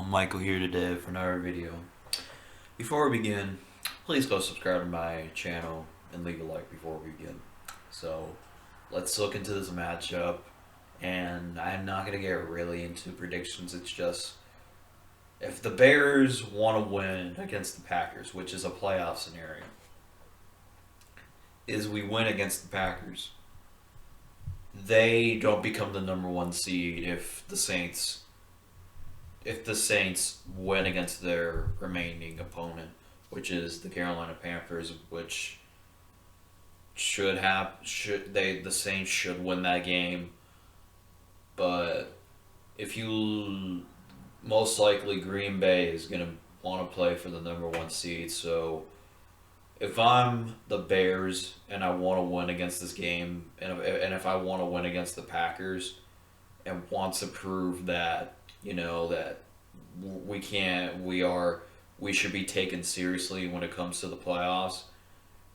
Michael here today for another video. Before we begin, please go subscribe to my channel and leave a like before we begin. So, let's look into this matchup, and I'm not going to get really into predictions. It's just, if the Bears want to win against the Packers, which is a playoff scenario, is we win against the Packers, they don't become the number one seed if the Saints win against their remaining opponent, which is the Carolina Panthers, which the Saints should win that game. But if you most likely Green Bay is gonna want to play for the number one seed. So if I'm the Bears and I want to win against this game, and if I want to win against the Packers and want to prove that that we should be taken seriously when it comes to the playoffs.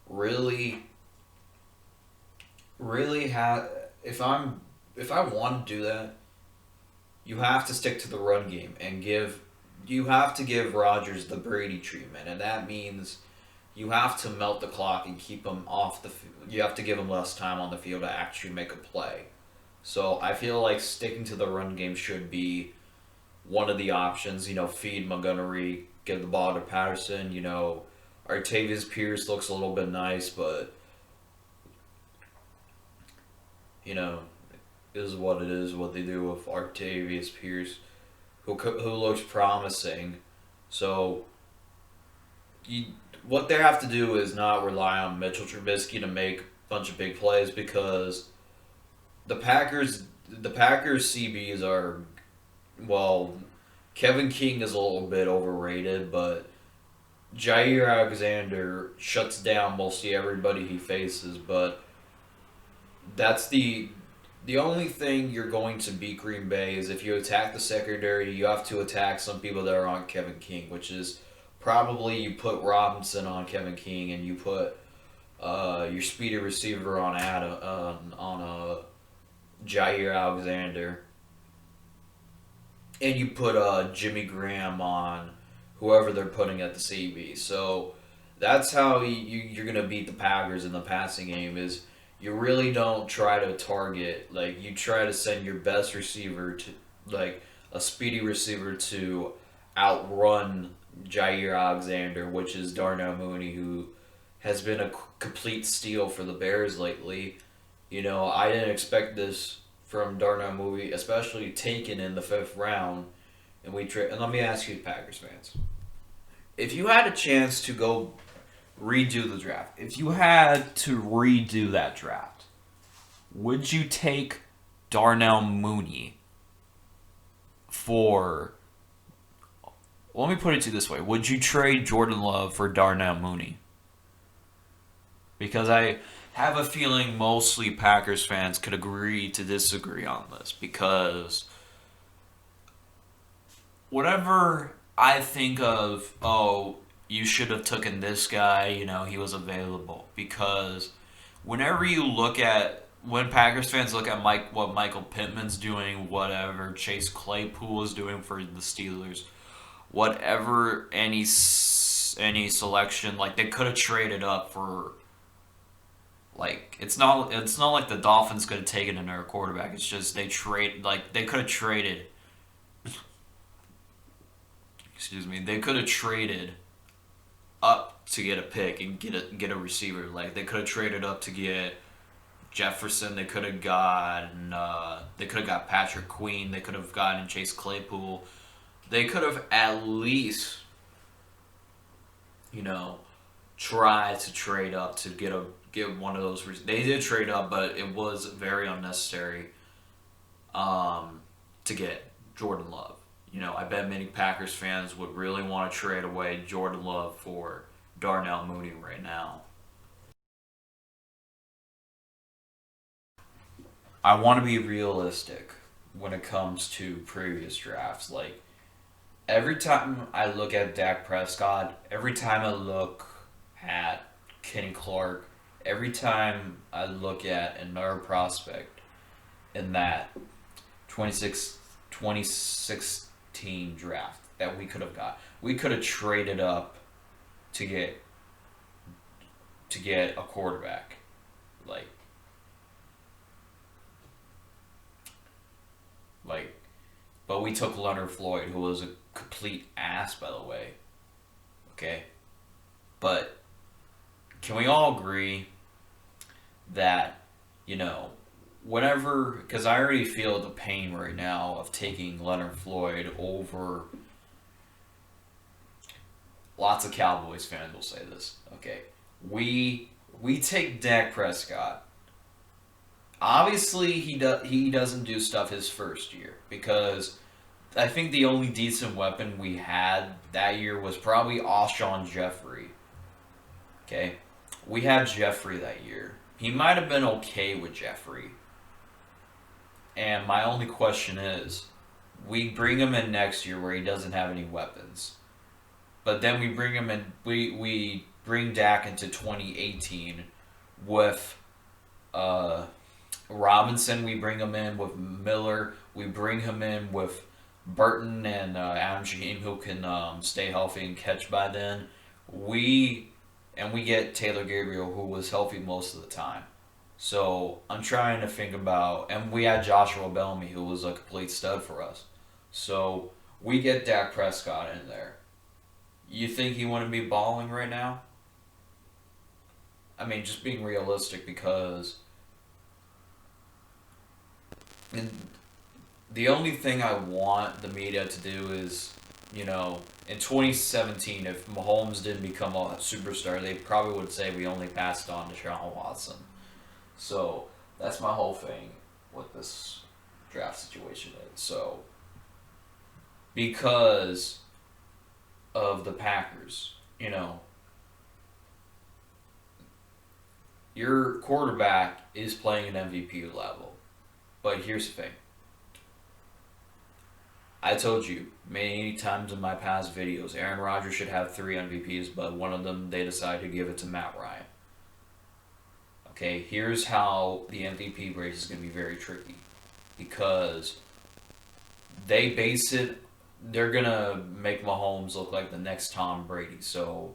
Really, really have if I want to do that, you have to stick to the run game and you have to give Rodgers the Brady treatment, and that means you have to melt the clock and keep him off the field. You have to give him less time on the field to actually make a play. So I feel like sticking to the run game should be one of the options. Feed Montgomery, give the ball to Patterson. Artavius Pierce looks a little bit nice, but you know, is what it is. What they do with Artavius Pierce, who looks promising. So what they have to do is not rely on Mitchell Trubisky to make a bunch of big plays, because the Packers CBs are, well, Kevin King is a little bit overrated, but Jair Alexander shuts down mostly everybody he faces. But that's the only thing you're going to beat Green Bay is if you attack the secondary. You have to attack some people that are on Kevin King, which is probably you put Robinson on Kevin King, and you put your speedy receiver on Jair Alexander, and you put Jimmy Graham on whoever they're putting at the CB. So that's how you're going to beat the Packers in the passing game. Is you really don't try to target, like, you try to send your best receiver to, like, a speedy receiver to outrun Jair Alexander, which is Darnell Mooney, who has been a complete steal for the Bears lately. I didn't expect this from Darnell Mooney, especially taken in the fifth round. And let me ask you, Packers fans, if you had a chance to go redo the draft, if you had to redo that draft, would you take Darnell Mooney for? Let me put it to you this way: would you trade Jordan Love for Darnell Mooney? Because I have a feeling mostly Packers fans could agree to disagree on this, because whatever I think of, oh, you should have taken this guy, he was available. Because when Packers fans look at what Michael Pittman's doing, whatever Chase Claypool is doing for the Steelers, whatever any selection, like, they could have traded up for, like, it's not like the Dolphins could have taken another quarterback. It's just they could have traded. Excuse me. They could have traded up to get a pick and get a receiver. Like, they could have traded up to get Jefferson. They could have got Patrick Queen. They could have gotten Chase Claypool. They could have at least, tried to trade up to get one of those. They did trade up, but it was very unnecessary to get Jordan Love. I bet many Packers fans would really want to trade away Jordan Love for Darnell Mooney right now. I want to be realistic when it comes to previous drafts. Like, every time I look at Dak Prescott, every time I look at Kenny Clark, every time I look at another prospect in that 2016 draft, that we could have got. We could have traded up to get a quarterback. Like like but we took Leonard Floyd, who was a complete ass, by the way. Okay? But can we all agree that, you know, whenever, because I already feel the pain right now of taking Leonard Floyd over, lots of Cowboys fans will say this, okay? We take Dak Prescott. Obviously, he doesn't do stuff his first year because I think the only decent weapon we had that year was probably Alshon Jeffrey. Okay, we had Jeffrey that year. He might have been okay with Jeffrey. And my only question is, we bring him in next year where he doesn't have any weapons. But then we bring him in. We bring Dak into 2018 with Robinson. We bring him in with Miller. We bring him in with Burton and Adam Shaheen, who can stay healthy and catch by then. We get Taylor Gabriel, who was healthy most of the time. So I'm trying to think about, and we had Joshua Bellamy, who was a complete stud for us. So we get Dak Prescott in there. You think he wouldn't be balling right now? I mean, just being realistic, because the only thing I want the media to do is, you know, in 2017, if Mahomes didn't become a superstar, they probably would say we only passed on to Deshaun Watson. So that's my whole thing with this draft situation. So because of the Packers, you know, your quarterback is playing an MVP level. But here's the thing. I told you many times in my past videos, Aaron Rodgers should have 3 MVPs, but one of them they decided to give it to Matt Ryan. Okay, here's how the MVP race is going to be very tricky. Because they're going to make Mahomes look like the next Tom Brady. So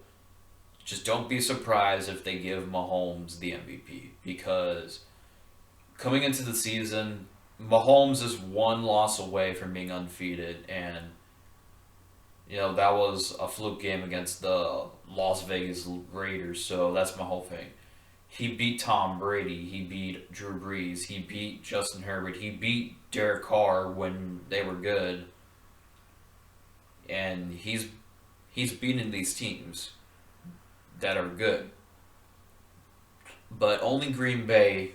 just don't be surprised if they give Mahomes the MVP. Because coming into the season, Mahomes is one loss away from being undefeated, and you know that was a fluke game against the Las Vegas Raiders. So that's my whole thing. He beat Tom Brady. He beat Drew Brees. He beat Justin Herbert. He beat Derek Carr when they were good, and he's beaten these teams that are good. But only Green Bay,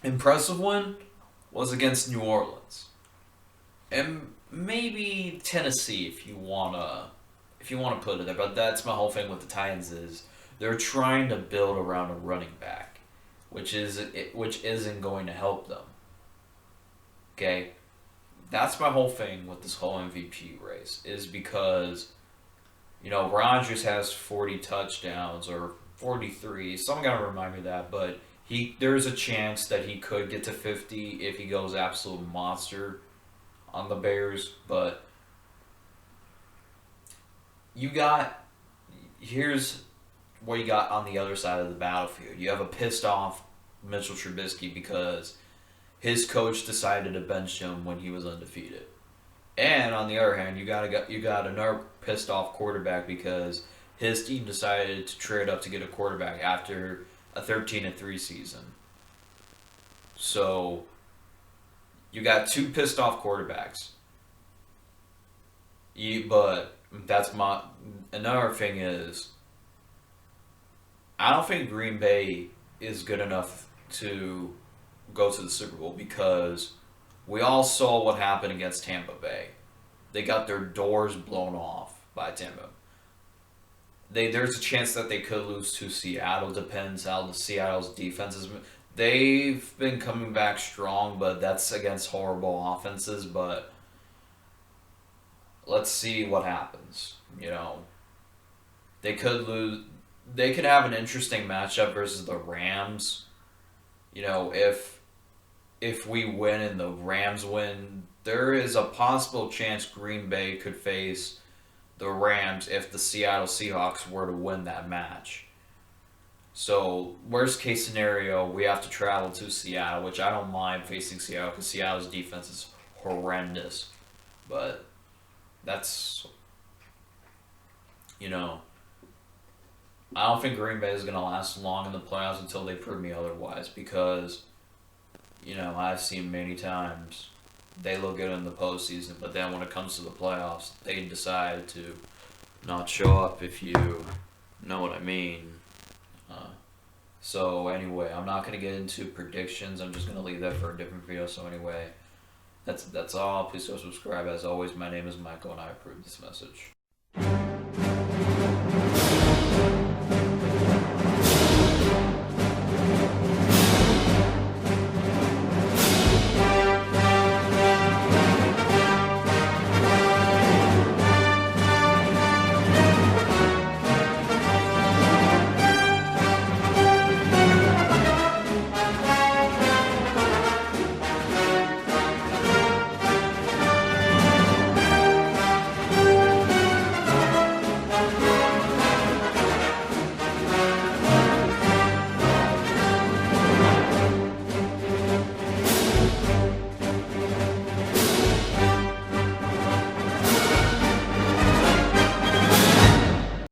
impressive win, was against New Orleans, and maybe Tennessee if you wanna put it there. But that's my whole thing with the Titans is they're trying to build around a running back, which isn't going to help them. Okay, that's my whole thing with this whole MVP race is because, you know, Rodgers has 40 touchdowns or 43. Someone gotta remind me of that, but there's a chance that he could get to 50 if he goes absolute monster on the Bears. But here's what you got on the other side of the battlefield. You have a pissed off Mitchell Trubisky because his coach decided to bench him when he was undefeated. And on the other hand, you got another pissed off quarterback because his team decided to trade up to get a quarterback after a 13-3 season. So you got 2 pissed off quarterbacks. But another thing is, I don't think Green Bay is good enough to go to the Super Bowl because we all saw what happened against Tampa Bay. They got their doors blown off by Tampa. There's a chance that they could lose to Seattle. Depends how the Seattle's defense is. They've been coming back strong, but that's against horrible offenses. But let's see what happens. You know, they could lose. They could have an interesting matchup versus the Rams. You know, if we win and the Rams win, there is a possible chance Green Bay could face the Rams if the Seattle Seahawks were to win that match. So, worst case scenario, we have to travel to Seattle, which I don't mind facing Seattle because Seattle's defense is horrendous. But that's, you know, I don't think Green Bay is going to last long in the playoffs until they prove me otherwise because, I've seen many times they look good in the postseason, but then when it comes to the playoffs, they decide to not show up, if you know what I mean. Uh, so anyway, I'm not gonna get into predictions. I'm just gonna leave that for a different video. So anyway, that's all. Please go subscribe. As always, my name is Michael, and I approve this message.